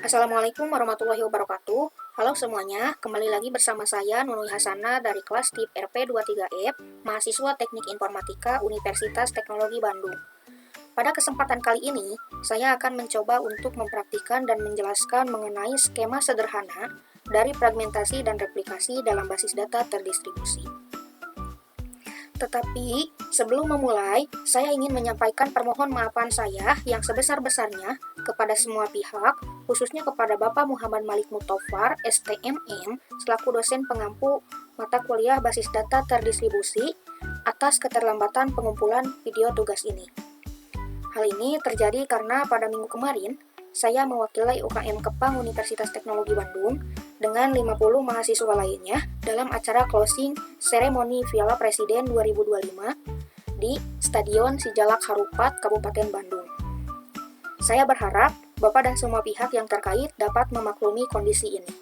Assalamualaikum warahmatullahi wabarakatuh. Halo semuanya, kembali lagi bersama saya Nunui Hasana dari kelas TIP RP23F, mahasiswa Teknik Informatika Universitas Teknologi Bandung. Pada kesempatan kali ini, saya akan mencoba untuk mempraktikkan dan menjelaskan mengenai skema sederhana dari fragmentasi dan replikasi dalam basis data terdistribusi. Tetapi, sebelum memulai, saya ingin menyampaikan permohon maafan saya yang sebesar-besarnya kepada semua pihak, khususnya kepada Bapak Muhammad Malik Mutofar, STMM, selaku dosen pengampu mata kuliah basis data terdistribusi, atas keterlambatan pengumpulan video tugas ini. Hal ini terjadi karena pada minggu kemarin, saya mewakili UKM Kepang Universitas Teknologi Bandung dengan 50 mahasiswa lainnya dalam acara closing seremoni Piala Presiden 2025 di Stadion Sijalak Harupat, Kabupaten Bandung. Saya berharap Bapak dan semua pihak yang terkait dapat memaklumi kondisi ini.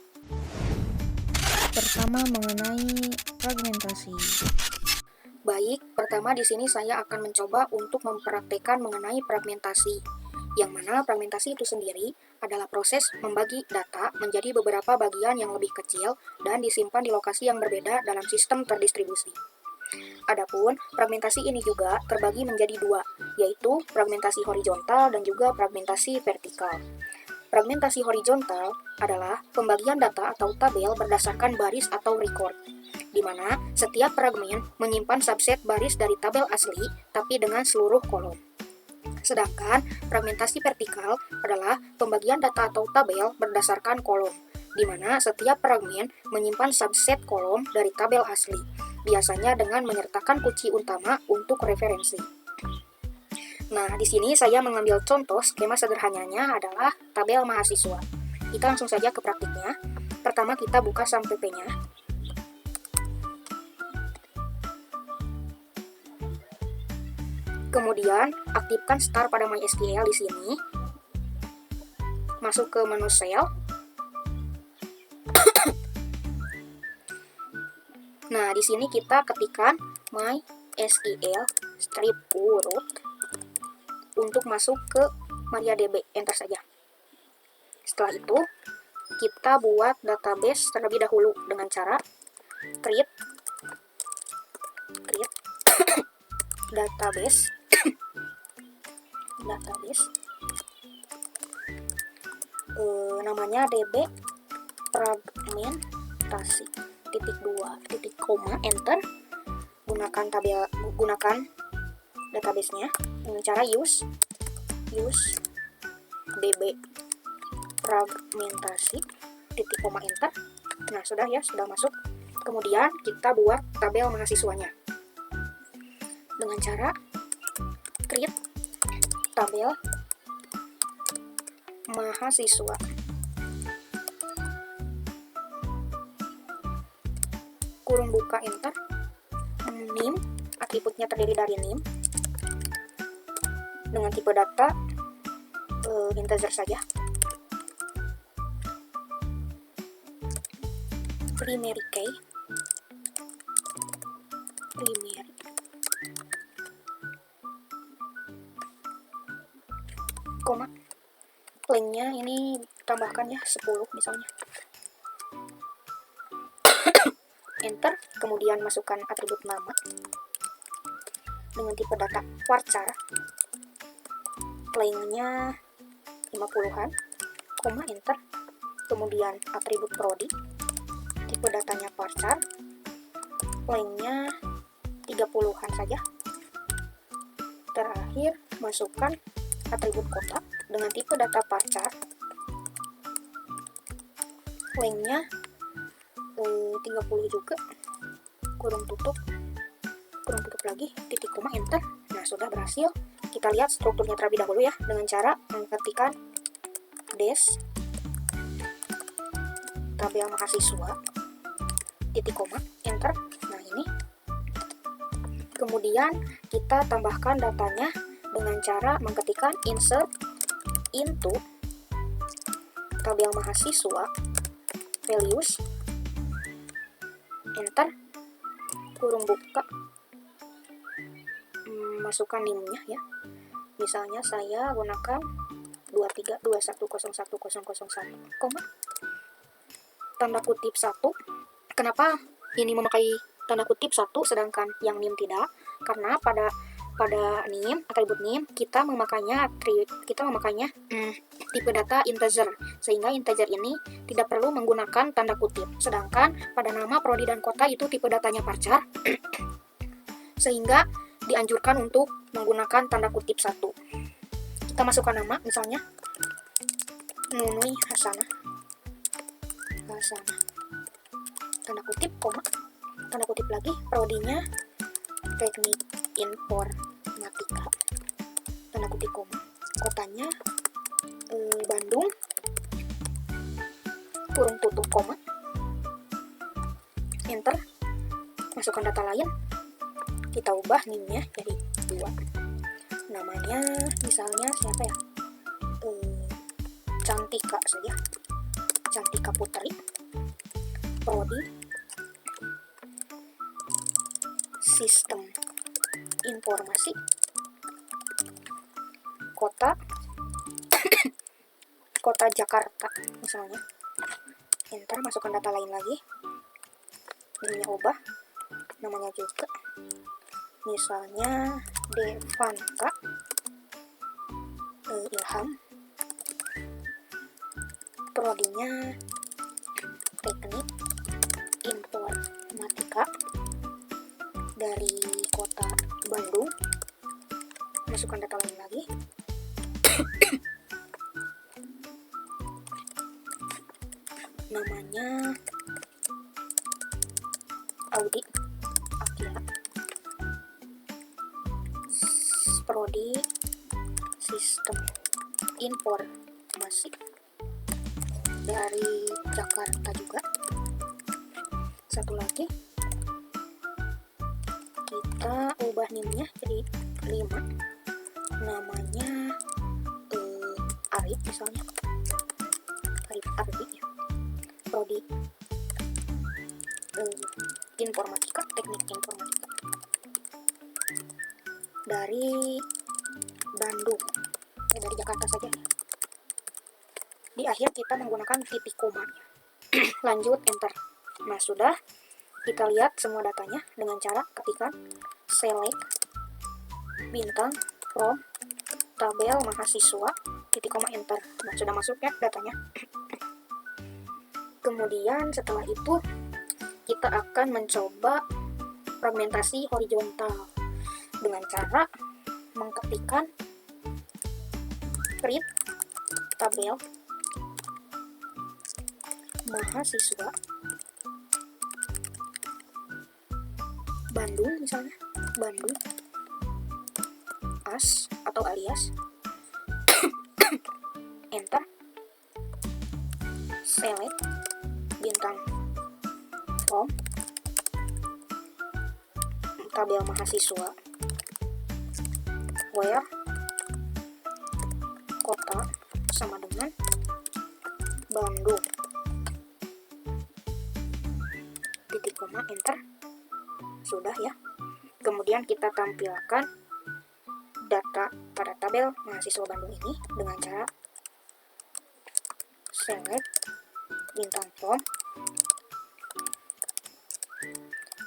Pertama, mengenai fragmentasi. Baik, pertama di sini saya akan mencoba untuk mempraktekkan mengenai fragmentasi, yang mana fragmentasi itu sendiri adalah proses membagi data menjadi beberapa bagian yang lebih kecil dan disimpan di lokasi yang berbeda dalam sistem terdistribusi. Adapun fragmentasi ini juga terbagi menjadi dua, yaitu fragmentasi horizontal dan juga fragmentasi vertikal. Fragmentasi horizontal adalah pembagian data atau tabel berdasarkan baris atau record, di mana setiap fragmen menyimpan subset baris dari tabel asli tapi dengan seluruh kolom. Sedangkan fragmentasi vertikal adalah pembagian data atau tabel berdasarkan kolom, di mana setiap fragmen menyimpan subset kolom dari tabel asli, biasanya dengan menyertakan kunci utama untuk referensi. Nah, di sini saya mengambil contoh skema sederhananya adalah tabel mahasiswa. Kita langsung saja ke praktiknya. Pertama kita buka SAM-PP-nya. Kemudian, aktifkan start pada MySQL di sini. Masuk ke menu Cell. Nah, di sini kita ketikkan MySQL strip urut untuk masuk ke MariaDB. Enter saja. Setelah itu, kita buat database terlebih dahulu dengan cara create database namanya db fragmentasi enter, gunakan database-nya dengan cara use db fragmentasi enter. Nah, sudah masuk. Kemudian kita buat tabel mahasiswanya dengan cara create tabel mahasiswa. Kurung buka enter. Name, atributnya terdiri dari name. Dengan tipe data integer saja. Primary key. Koma. Lengthnya ini tambahkan 10 misalnya. Enter, kemudian masukkan atribut nama dengan tipe data varchar, lengthnya 50-an, koma, enter, kemudian atribut prodi, tipe datanya varchar, lengthnya 30-an saja. Terakhir, masukkan atribut kotak dengan tipe data varchar, lengthnya 30 juga, kurung tutup lagi, titik koma, enter. Nah, sudah berhasil. Kita lihat strukturnya terlebih dahulu ya, dengan cara mengetikkan des tabel mahasiswa, titik koma, enter. Nah, ini. Kemudian kita tambahkan datanya dengan cara mengetikkan insert into tabel mahasiswa values, enter, kurung buka, masukkan name-nya ya. Misalnya saya gunakan 23210101, koma, tanda kutip 1. Kenapa ini memakai tanda kutip 1 sedangkan yang NIM tidak? Karena pada NIM, atribut NIM, kita memakainya tipe data integer, sehingga integer ini tidak perlu menggunakan tanda kutip. Sedangkan pada nama, prodi, dan kota itu tipe datanya varchar, sehingga dianjurkan untuk menggunakan tanda kutip 1. Kita masukkan nama, misalnya Nunui Hasanah, tanda kutip, koma, tanda kutip lagi, prodinya teknik informatika, tanda kutip, koma, kotanya Bandung, kurung tutup, koma, enter. Masukkan data lain, kita ubah NIM-nya jadi 2. Namanya misalnya siapa ya, Cantika saja, Cantika Putri. Prodi Sistem Informasi, kota kota Jakarta misalnya, enter. Masukkan data lain lagi, ini ubah namanya juga, misalnya Devanka Ilham, prodinya teknik informatika dari kota Bandung. Masukkan data lain lagi, namanya Audi Akila, prodi Sistem Informasi dari Jakarta juga. Satu lagi, kita ubah NIM-nya jadi 5, namanya Arif misalnya, Arif, prodi informatika, teknik informatika dari Bandung, dari Jakarta saja. Di akhir kita menggunakan titik koma. Lanjut, enter. Nah, sudah. Kita lihat semua datanya dengan cara ketikkan select bintang from tabel mahasiswa titik koma, enter. Nah, sudah masuk ya datanya. Kemudian setelah itu kita akan mencoba fragmentasi horizontal dengan cara mengetikkan create tabel mahasiswa Bandung misalnya, Bandung as atau alias, enter. Select bintang from tabel mahasiswa where kota sama dengan Bandung, titik koma, enter. Sudah ya. Kemudian kita tampilkan data pada tabel mahasiswa Bandung ini dengan cara select bintang from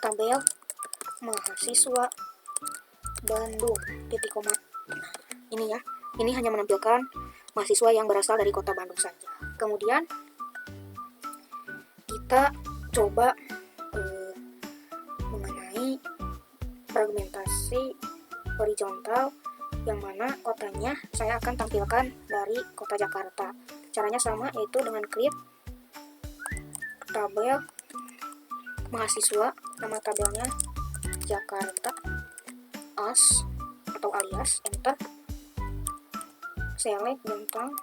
tabel mahasiswa Bandung, titik koma. Ini ya, ini hanya menampilkan mahasiswa yang berasal dari kota Bandung saja. Kemudian kita coba mengenai fragmentasi horizontal, yang mana kotanya saya akan tampilkan dari kota Jakarta. Caranya sama, yaitu dengan klik tabel mahasiswa, nama tabelnya Jakarta as atau alias, enter. Select bintang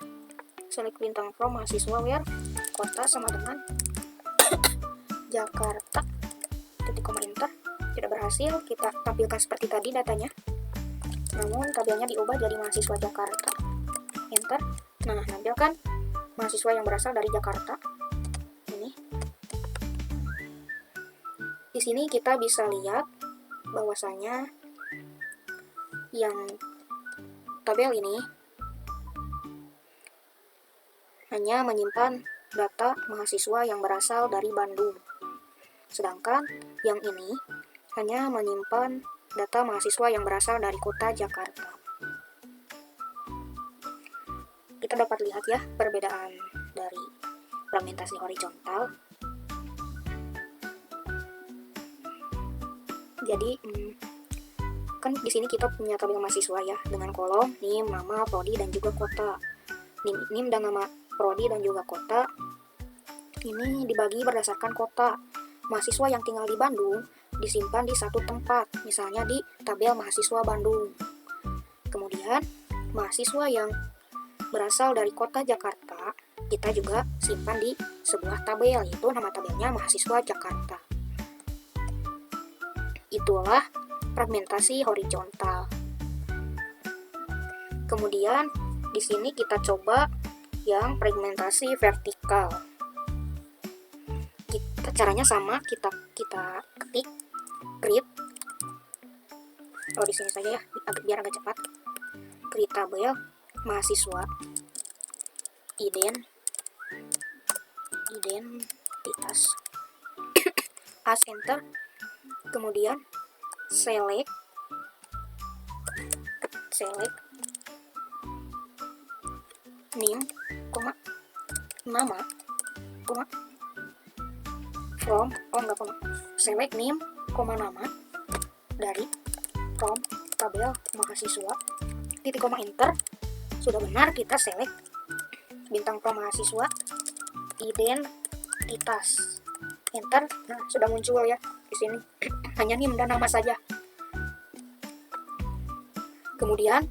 from mahasiswa where kota sama dengan Jakarta, titik koma, enter. Tidak berhasil, kita tampilkan seperti tadi datanya, namun tabelnya diubah jadi mahasiswa Jakarta, enter. Nah, tampilkan mahasiswa yang berasal dari Jakarta ini. Di sini kita bisa lihat bahwasanya yang tabel ini hanya menyimpan data mahasiswa yang berasal dari Bandung. Sedangkan yang ini hanya menyimpan data mahasiswa yang berasal dari kota Jakarta. Kita dapat lihat ya perbedaan dari fragmentasi horizontal. Jadi kan di sini kita punya tabel mahasiswa ya, dengan kolom NIM, nama, prodi, dan juga kota. NIM dan nama prodi dan juga kota ini dibagi berdasarkan kota. Mahasiswa yang tinggal di Bandung disimpan di satu tempat, misalnya di tabel mahasiswa Bandung. Kemudian mahasiswa yang berasal dari kota Jakarta kita juga simpan di sebuah tabel, yaitu nama tabelnya mahasiswa Jakarta. Itulah fragmentasi horizontal. Kemudian di sini kita coba yang fragmentasi vertikal. Caranya sama, kita ketik create. Di sini saja ya, biar agak cepat. Create tabel mahasiswa identitas as enter, kemudian select name, nama, from, select name, nama dari from tabel mahasiswa, titik koma enter. Sudah benar, kita select bintang from mahasiswa identitas, enter. Nah, sudah muncul ya di sini hanya NIM dan nama saja. Kemudian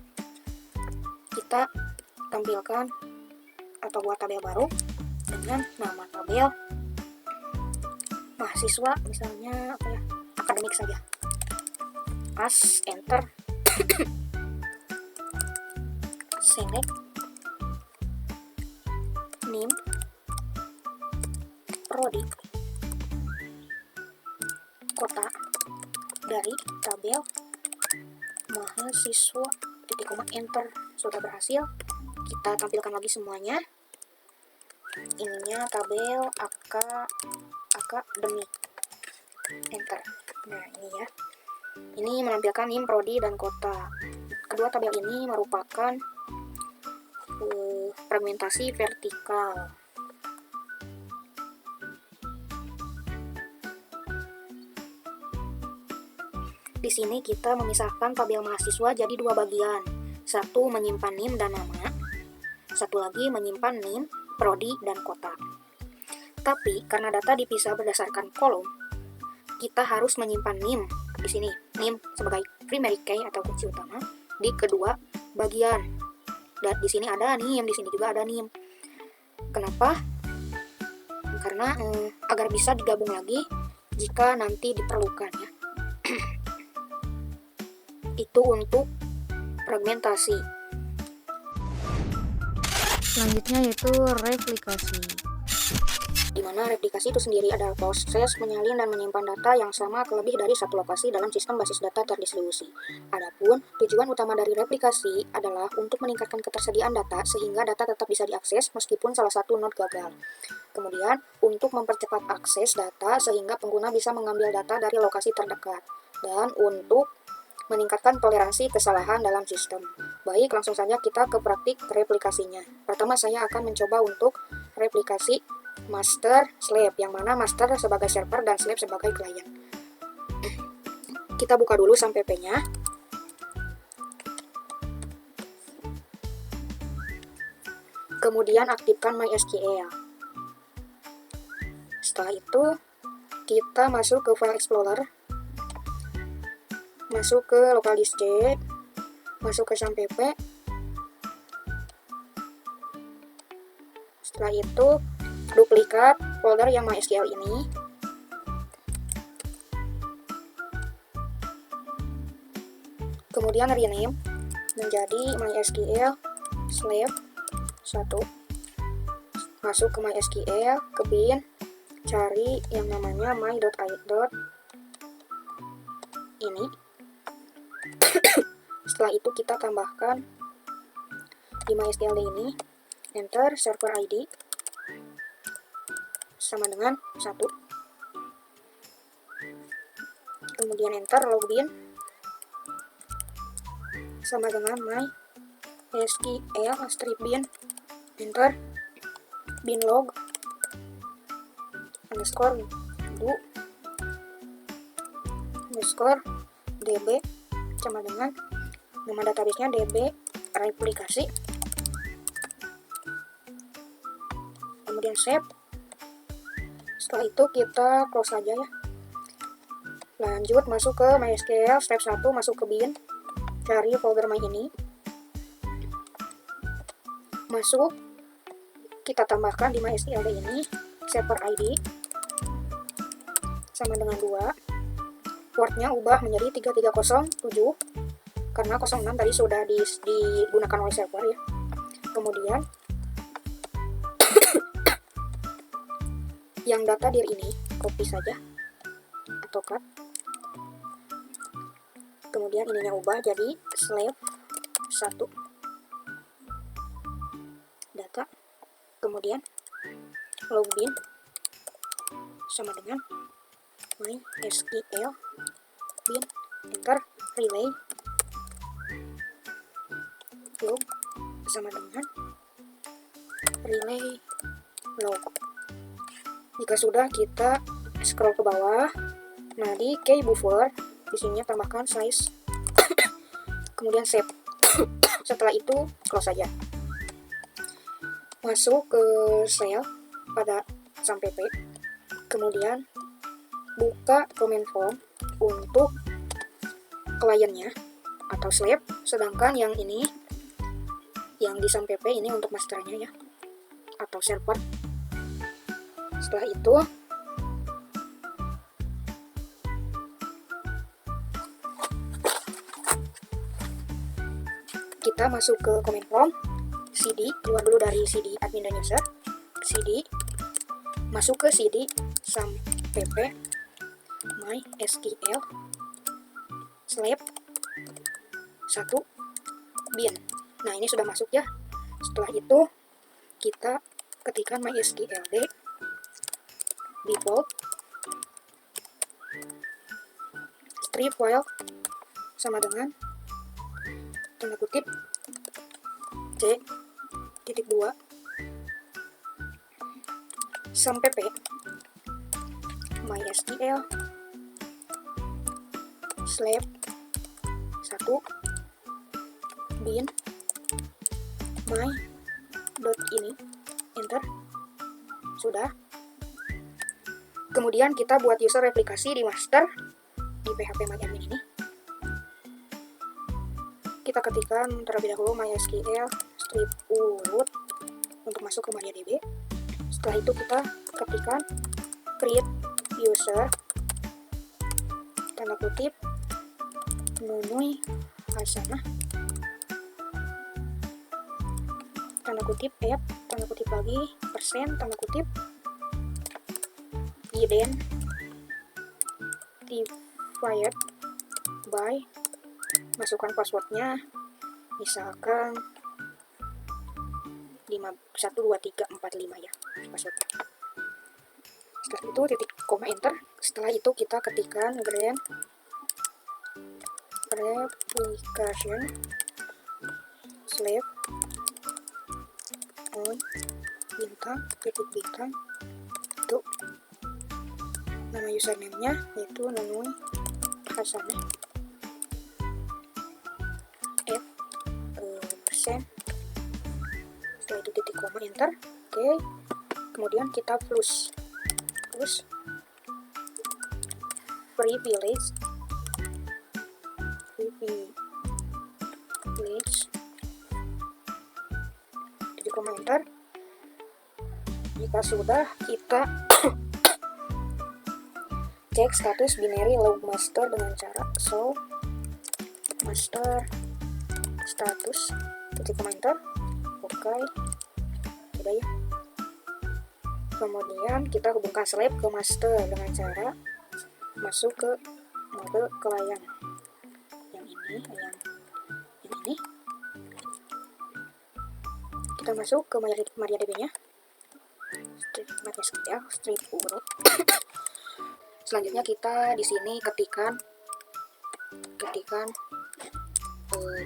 kita tampilkan atau buat tabel baru dengan nama tabel mahasiswa, misalnya apa ya, akademik saja, as enter. Select name, prodi, kota dari tabel mahasiswa, titik koma enter. Sudah berhasil. Kita tampilkan lagi semuanya. Ininya tabel akademik, enter. Nah, ini ya, ini menampilkan NIM, prodi, dan kota. Kedua tabel ini merupakan fragmentasi vertikal. Di sini kita memisahkan tabel mahasiswa jadi dua bagian. Satu menyimpan NIM dan nama, satu lagi menyimpan NIM, prodi, dan kota. Tapi karena data dipisah berdasarkan kolom, kita harus menyimpan NIM di sini. NIM sebagai primary key atau kunci utama di kedua bagian. Dan di sini ada NIM, di sini juga ada NIM. Kenapa? Karena agar bisa digabung lagi jika nanti diperlukan ya. Itu untuk fragmentasi. Selanjutnya yaitu replikasi. Di mana replikasi itu sendiri adalah proses menyalin dan menyimpan data yang sama ke lebih dari satu lokasi dalam sistem basis data terdistribusi. Adapun tujuan utama dari replikasi adalah untuk meningkatkan ketersediaan data sehingga data tetap bisa diakses meskipun salah satu node gagal. Kemudian untuk mempercepat akses data sehingga pengguna bisa mengambil data dari lokasi terdekat, dan untuk meningkatkan toleransi kesalahan dalam sistem. Baik, langsung saja kita ke praktik replikasinya. Pertama saya akan mencoba untuk replikasi master slave, yang mana master sebagai server dan slave sebagai klien. Kita buka dulu SAM-pp-nya. Kemudian aktifkan MySQL. Setelah itu kita masuk ke File Explorer, masuk ke local disk C, masuk ke SAM-pp. Setelah itu duplikat folder yang MySQL ini. Kemudian rename menjadi MySQL slave 1. Masuk ke MySQL, ke bin, cari yang namanya my.io ini. Setelah itu kita tambahkan di MySQL ini enter server ID sama dengan 1, kemudian enter login sama dengan MySQL strip bin, enter binlog underscore do underscore db sama dengan nama databasenya db replikasi, kemudian save. Setelah itu kita close saja ya. Lanjut masuk ke MySQL step 1, masuk ke bin, cari folder my ini, masuk, kita tambahkan di MySQL ini server ID sama dengan 2, portnya ubah menjadi 3307 karena 06 tadi sudah digunakan oleh server ya. Kemudian yang data dir ini copy saja atau cut, kemudian ininya ubah jadi slave 1 data, kemudian login sama dengan MySQL bin, enter relay log sama dengan relay log. Jika sudah, kita scroll ke bawah. Nah, di key buffer di sini tambahkan size kemudian save. Setelah itu close saja. Masuk ke shell pada sampai p, kemudian buka command form untuk kliennya atau slave, sedangkan yang ini yang di sampai p ini untuk masternya ya atau server. Setelah itu kita masuk ke command prompt, cd, keluar dulu dari cd admin dan user, cd, masuk ke cd sam pp mysql slave 1 bin. Nah, ini sudah masuk ya. Setelah itu kita ketikkan mysqld default strip file sama dengan tanda kutip c.2 sampai p mysql slave 1 bin my dot ini, enter. Sudah. Kemudian kita buat user replikasi di master di PHP MyAdmin ini. Kita ketikkan terlebih dahulu MySQL strip root untuk masuk ke MariaDB. Setelah itu kita ketikkan create user tanda kutip Nunui Hasanah tanda kutip add tanda kutip lagi persen tanda kutip identified by, masukkan passwordnya misalkan 512345 ya passwordnya. Setelah itu titik koma enter. Setelah itu kita ketikkan grant replication slave on bintang titik bintang itu nama username-nya yaitu Nunui Hasanah persen. Setelah itu titik koma enter. Oke. Kemudian kita plus privilege titik koma enter. Jika sudah, kita cek status binary log master dengan cara show master status titik koma enter. Oke, sudah ya. Kemudian kita hubungkan slave ke master dengan cara masuk ke mode klien yang ini. Kita Kita masuk ke MariaDB-nya. MySQL strip urut. Selanjutnya kita di sini ketikkan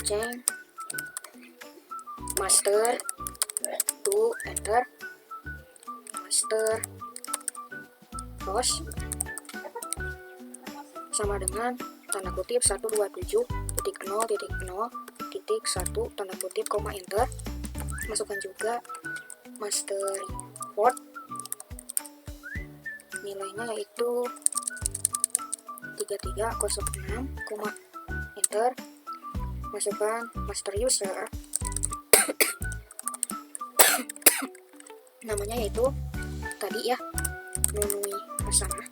change master to enter master host sama dengan tanda kutip 127.0.0.1 tanda kutip koma enter. Masukkan juga master report, nilainya yaitu 3306, enter. Masukkan master user, namanya yaitu tadi ya, Nunui Hasanah,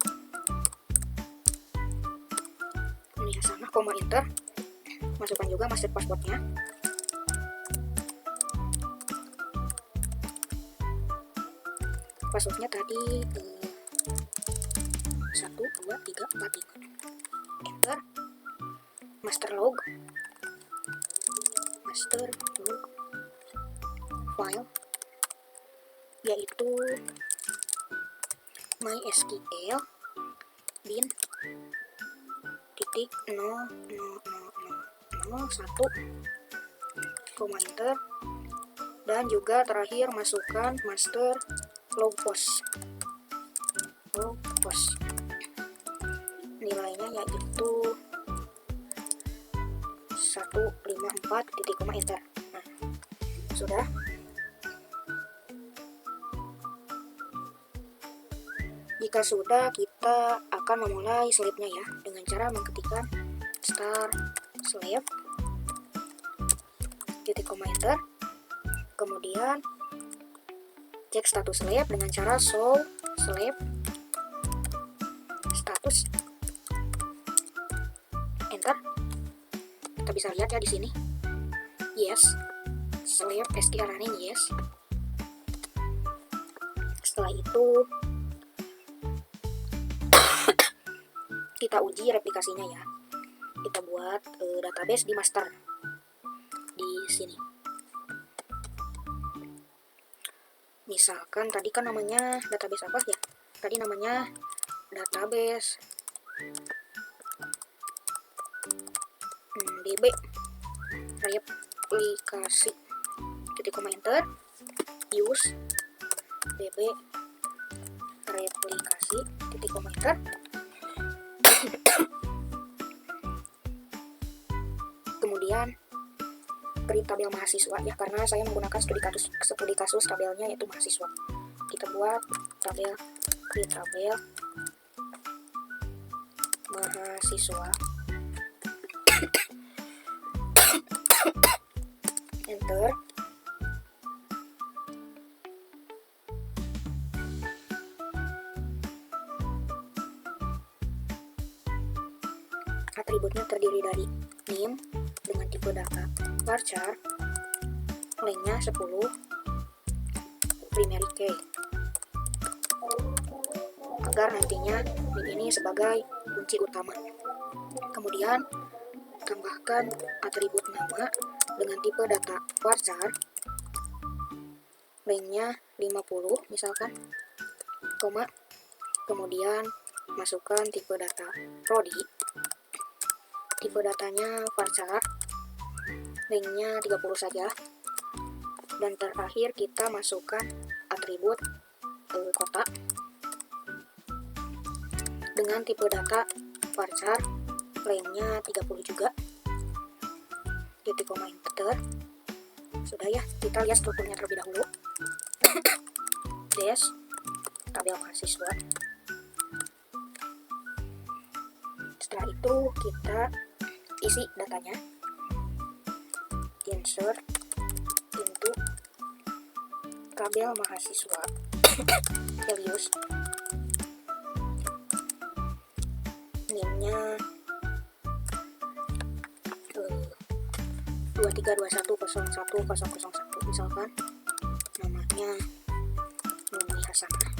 enter. Masukkan juga master passwordnya. Passwordnya tadi 1, 2, 3, 4, 5, enter. Master log file yaitu MySQL bin titik 00001, enter. Dan juga terakhir masukkan master log post, nilainya yaitu 154, enter. Nah, sudah. Jika sudah, kita akan memulai slave-nya ya, dengan cara mengetikkan star slave enter. Kemudian cek status slave dengan cara show slave status, enter. Kita bisa lihat ya di sini, yes, slave SQL running, yes. Setelah itu kita uji replikasinya ya. Kita buat database di master di sini. Misalkan tadi kan namanya database apa ya? Tadi namanya database DB replikasi, enter. Use DB replikasi, enter. Kemudian create tabel mahasiswa ya, karena saya menggunakan studi kasus tabelnya yaitu mahasiswa. Kita buat tabel, create tabel mahasiswa, enter. Atributnya terdiri dari name dengan tipe data varchar, lengthnya 10, primary key, agar nantinya ini sebagai kunci utama. Kemudian tambahkan atribut nama dengan tipe data varchar, lengthnya 50 misalkan, koma. Kemudian masukkan tipe data prodi, tipe datanya varchar, lengthnya 30 saja. Dan terakhir kita masukkan atribut kota dengan tipe data varchar, lengthnya 30 juga, enter. Sudah ya, kita lihat strukturnya terlebih dahulu. Dash tabel mahasiswa. Setelah itu kita isi datanya, insert into tabel mahasiswa, Helios, name-nya 23210101 misalkan, namanya Nunui Hasanah,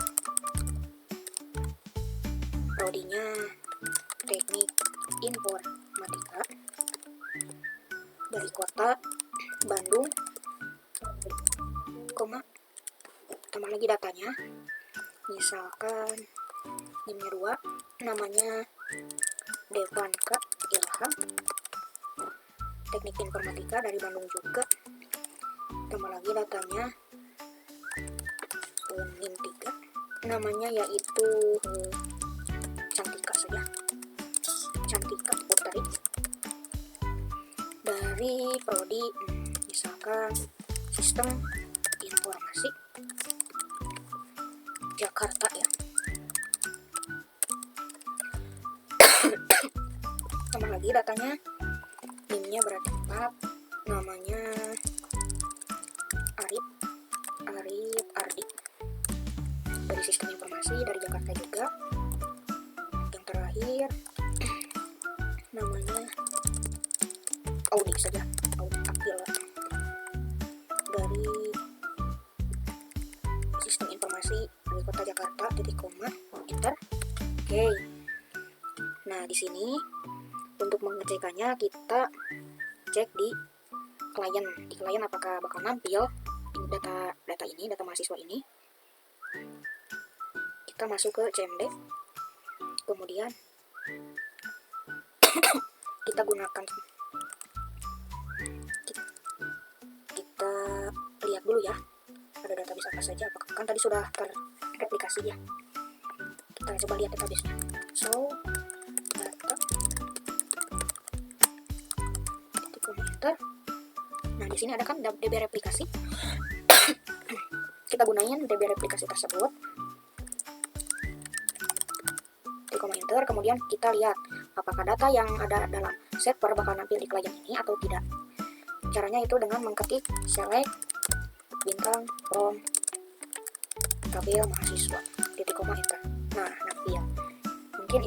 prodinya teknik informatika, dari kota Bandung, koma, tambah lagi datanya, misalkan NIM-nya 2, namanya Devanka Ilham, Teknik Informatika dari Bandung juga, tambah lagi datanya, NIM 3, namanya yaitu Cantika saja, Cantika Putri, dari prodi misalkan Sistem Informasi Jakarta ya. Tambah lagi datanya, NIM-nya berarti 4, namanya Arif Ardi dari Sistem Informasi dari Jakarta juga. Yang terakhir namanya Audi saja, Audi Akila dari Sistem Informasi dari Kota Jakarta, titik koma, enter. Oke. Nah, di sini untuk mengecekannya kita cek di klien. Di klien apakah bakal nampil data ini, data mahasiswa ini. Kita masuk ke CMD. Kemudian kita gunakan, kita lihat dulu ya, ada database apa saja, apakah kan tadi sudah terreplikasi ya. Kita coba lihat database-nya. So, data komputer. Nah, di sini ada kan DB replikasi. Kita gunain DB replikasi tersebut. Enter, kemudian kita lihat apakah data yang ada dalam server bakal nampil di klien ini atau tidak. Caranya itu dengan mengetik select bintang from tabel mahasiswa, titik koma, enter. Nah, nampil. Mungkin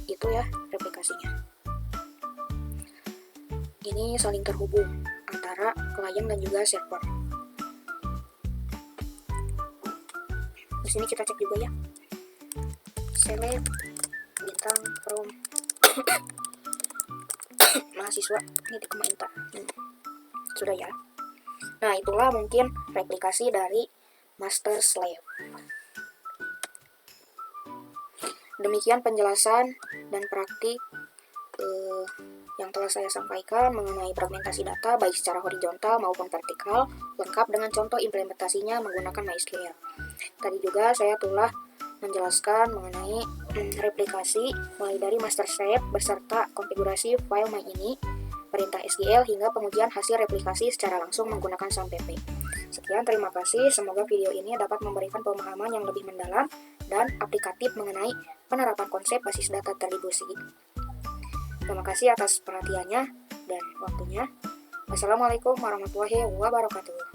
itu ya replikasinya. Ini saling terhubung antara klien dan juga server. Di sini kita cek juga ya. Select bintang from mahasiswa, titik koma, enter. Sudah ya. Nah, itulah mungkin replikasi dari master slave. Demikian penjelasan dan praktik yang telah saya sampaikan mengenai fragmentasi data baik secara horizontal maupun vertikal, lengkap dengan contoh implementasinya menggunakan MySQL. Tadi juga saya telah menjelaskan mengenai replikasi mulai dari master slave beserta konfigurasi file MyInit, perintah SQL hingga pengujian hasil replikasi secara langsung menggunakan SAMPP. Sekian, terima kasih. Semoga video ini dapat memberikan pemahaman yang lebih mendalam dan aplikatif mengenai penerapan konsep basis data terdistribusi. Terima kasih atas perhatiannya dan waktunya. Wassalamualaikum warahmatullahi wabarakatuh.